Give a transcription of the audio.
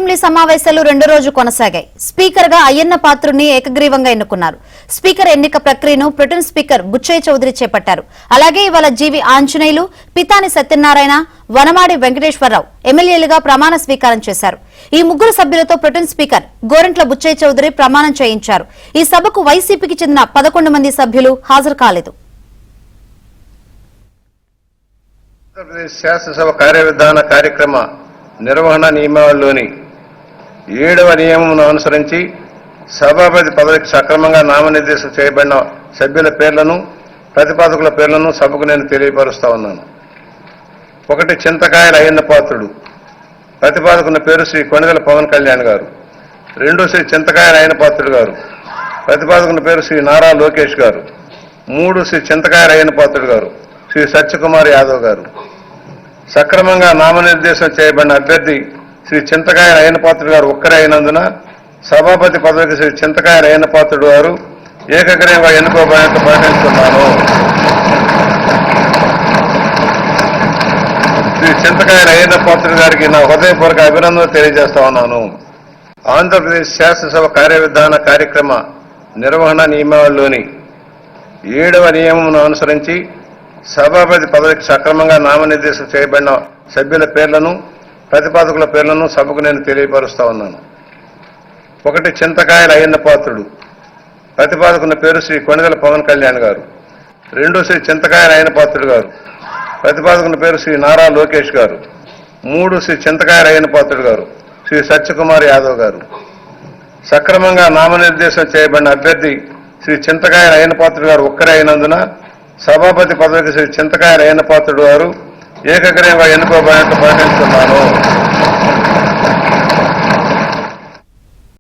Assembly సమావేశాలు రెండో రోజు కొనసాగాయి. స్పీకర్ గా అయ్యన్న పాత్రుని ఏకగ్రీవంగా ఎన్నుకున్నారు. స్పీకర్ ఎన్నిక ప్రక్రియను ప్రొటెం స్పీకర్ బుచ్చయ్య చౌదరి చేపట్టారు. అలాగే ఇవాళ జీవి ఆంజనేయులు, పితాని సత్యనారాయణ, వనమాడి వెంకటేశ్వరరావు ఎమ్మెల్యేలుగా ప్రమాణ స్వీకారం చేశారు. ఈ ముగ్గురు సభ్యులతో ప్రొటెం స్పీకర్ గోరంట్ల బుచ్చయ్య చౌదరి ప్రమాణం చేయించారు. ఈ సభకు వైసీపీకి చెందిన 11 మంది సభ్యులు హాజరు కాలేదు. శాసనసభ కార్యవిధాన కార్యక్రమ నిర్వహణ నియమావళిలోని 7వ నియమమును అనుసరించి సభాపతి పదవికి సక్రమంగా నామనిర్దేశం చేయబడిన సభ్యుల పేర్లను, ప్రతిపాదకుల పేర్లను సభకు నేను తెలియపరుస్తా ఉన్నాను. 1 చింతకాయల అయ్యన్న పాత్రుడు. ప్రతిపాదకుని పేరు శ్రీ కొణిదెల పవన్ కళ్యాణ్ గారు. 2 శ్రీ చింతకాయల అయ్యన్న పాత్రుడు గారు. ప్రతిపాదకుని పేరు శ్రీ నారా లోకేష్ గారు. 3 శ్రీ చింతకాయల అయ్యన్న పాత్రుడు గారు శ్రీ సత్యకుమార్ యాదవ్ గారు. సక్రమంగా నామనిర్దేశం చేయబడిన అభ్యర్థి శ్రీ చింతకాయల అయ్యన్న పాత్రుడు గారు ఒక్కరే అయినందున సభాపతి పదవికి శ్రీ చింతకాయల అయ్యన్న పాత్రుడు గారు ఏకగ్రీవంగా ఎన్నుకోబడినట్లు ప్రకటిస్తున్నాను. శ్రీ చింతకాయల అయ్యన్న పాత్రుడు గారికి నా హృదయపూర్వక అభినందనలు తెలియజేస్తా ఉన్నాను. ఆంధ్రప్రదేశ్ శాసనసభ కార్యవిధాన కార్యక్రమ నిర్వహణ నియమావళిలోని 7వ నియమమును అనుసరించి సభాపతి పదవికి సక్రమంగా నామనిర్దేశం చేయబడిన సభ్యుల పేర్లను, ప్రతిపాదకుల పేర్లను సభకు నేను తెలియపరుస్తా ఉన్నాను. 1 చింతకాయల అయ్యన్న పాత్రుడు. ప్రతిపాదకుని పేరు శ్రీ కొణిదెల పవన్ కళ్యాణ్ గారు. 2 శ్రీ చింతకాయల అయ్యన్న పాత్రుడు గారు. ప్రతిపాదకుని పేరు శ్రీ నారా లోకేష్ గారు. 3 శ్రీ చింతకాయల అయ్యన్న పాత్రుడు గారు శ్రీ సత్యకుమార్ యాదవ్ గారు. సక్రమంగా నామనిర్దేశం చేయబడిన అభ్యర్థి శ్రీ చింతకాయల అయ్యన్న పాత్రుడు గారు ఒక్కరే అయినందున సభాపతి పదవికి శ్రీ చింతకాయల అయ్యన్న పాత్రుడు గారు ఏకగ్రీవంగా ఎన్నుకోబడినట్లు ప్రకటిస్తున్నాను.